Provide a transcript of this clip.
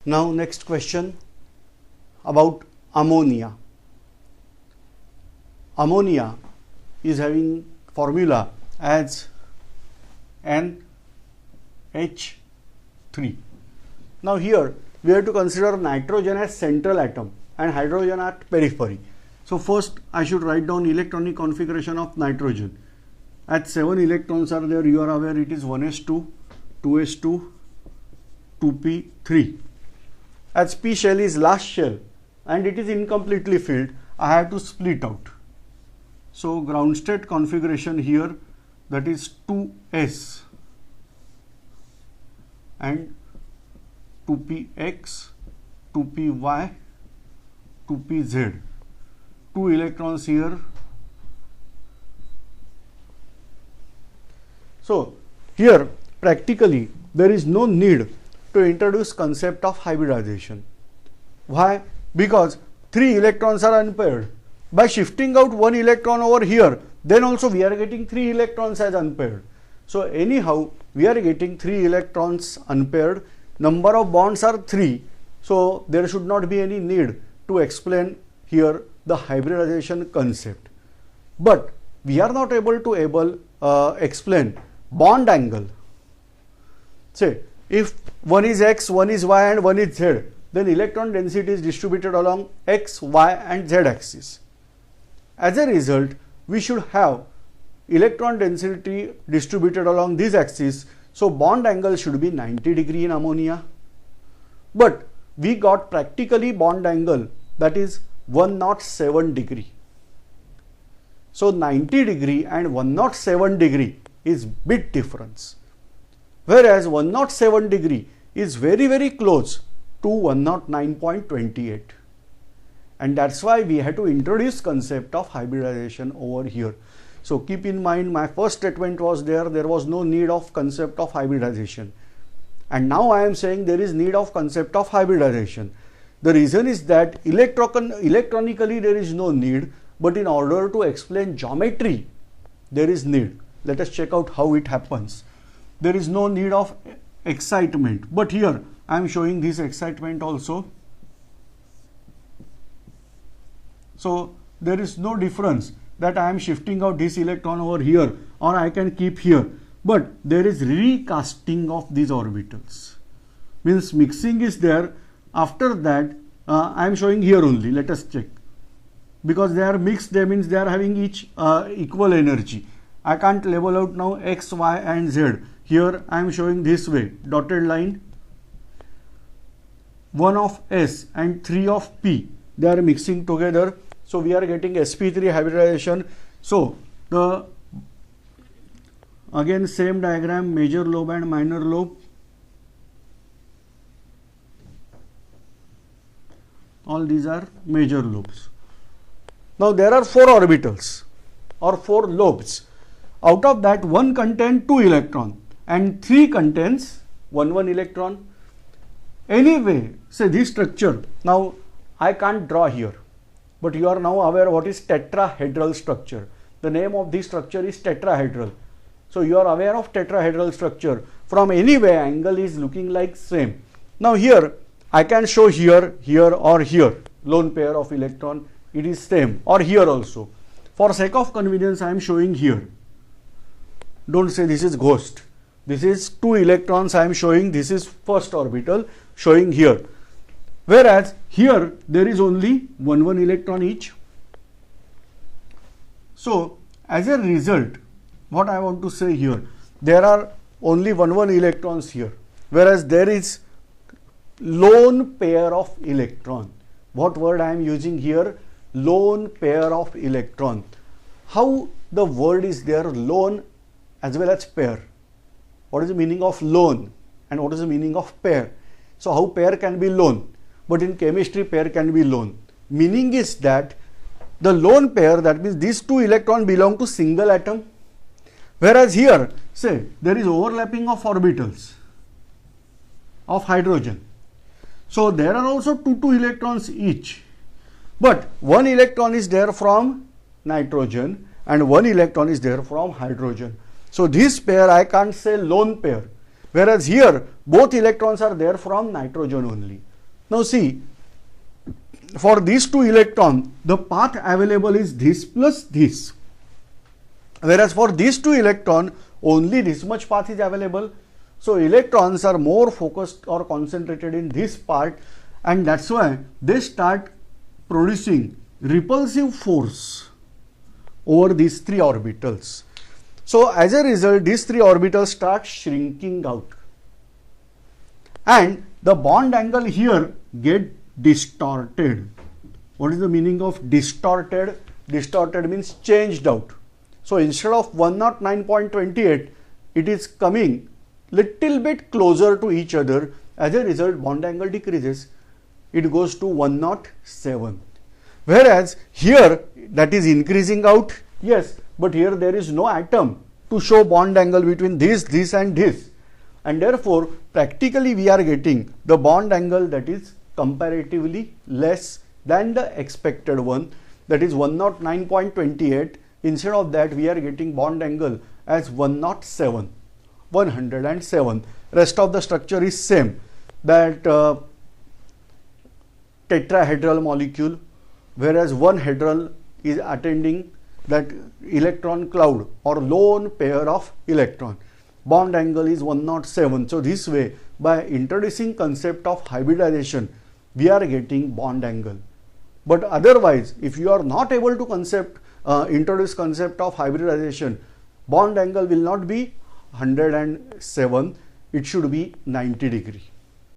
Now next question about ammonia. Ammonia is having formula as NH3. Now here we have to consider nitrogen as central atom and hydrogen at periphery. So first I should write down electronic configuration of nitrogen. At 7 electrons are there, you are aware it is 1s2, 2s2, 2p3. As p shell is last shell and it is incompletely filled, I have to split out. So ground state configuration here, that is 2s and 2px, 2py, 2pz. 2 electrons here. So here practically there is no need to introduce concept of hybridization. Why? Because 3 electrons are unpaired. By shifting out 1 electron over here, then also we are getting 3 electrons as unpaired. So anyhow we are getting 3 electrons unpaired. Number of bonds are 3. So there should not be any need to explain here the hybridization concept. But we are not able to explain bond angle. Say if one is x, one is y and one is z, then electron density is distributed along x, y and z axis. As a result, we should have electron density distributed along this axis. So bond angle should be 90 degree in ammonia. But we got practically bond angle that is 107 degree. So 90 degree and 107 degree is bit difference. Whereas 107 degree is very close to 109.28. And that's why we had to introduce concept of hybridization over here. So keep in mind, my first statement was there was no need of concept of hybridization. And now I am saying there is need of concept of hybridization. The reason is that electronically there is no need, but in order to explain geometry, there is need. Let us check out how it happens. There is no need of excitement, but here I am showing this excitement also. So there is no difference that I am shifting out this electron over here or I can keep here, but there is recasting of these orbitals. Means mixing is there. After that I am showing here only. Let us check. Because they are mixed, that means they are having each equal energy. I can't label out now x, y and z. Here I am showing this way, dotted line. 1 of S and 3 of P, they are mixing together. So we are getting sp3 hybridization. So the again same diagram, major lobe and minor lobe. All these are major lobes. Now there are 4 orbitals or 4 lobes. Out of that, 1 contains 2 electrons and 3 contains 1 electron. Anyway, say this structure, now I can't draw here, but you are now aware what is tetrahedral structure. The name of this structure is tetrahedral. So you are aware of tetrahedral structure. From anyway, angle is looking like same. Now here I can show here, here or here, lone pair of electron, it is same, or here also. For sake of convenience I am showing here. Don't say this is ghost. This is 2 electrons I am showing, this is first orbital showing here. Whereas here there is only 1 electron each. So as a result, what I want to say here, there are only 1 electrons here, whereas there is lone pair of electron. What word I am using here? Lone pair of electron. How the word is there, lone as well as pair. What is the meaning of lone and what is the meaning of pair? So how pair can be lone, but in chemistry pair can be lone. Meaning is that the lone pair, that means these 2 electrons belong to single atom, whereas here say there is overlapping of orbitals of hydrogen. So there are also 2 electrons each, but 1 electron is there from nitrogen and 1 electron is there from hydrogen. So this pair I can't say lone pair, whereas here both electrons are there from nitrogen only. Now see, for these two electrons, the path available is this plus this. Whereas for these two electrons, only this much path is available. So electrons are more focused or concentrated in this part, and that's why they start producing repulsive force over these three orbitals. So as a result, these three orbitals start shrinking out, and the bond angle here get distorted. What is the meaning of distorted? Distorted means changed out. So instead of 109.28, it is coming little bit closer to each other. As a result, bond angle decreases. It goes to 107. Whereas here, that is increasing out, yes, but here there is no atom to show bond angle between this and this. And therefore, practically we are getting the bond angle that is comparatively less than the expected one, that is 109.28. Instead of that, we are getting bond angle as 107. Rest of the structure is same, that tetrahedral molecule, whereas one hedral is attending that electron cloud or lone pair of electron. Bond angle is 107. So this way, by introducing concept of hybridization, we are getting bond angle. But otherwise, if you are not able to introduce concept of hybridization, bond angle will not be 107, it should be 90 degree.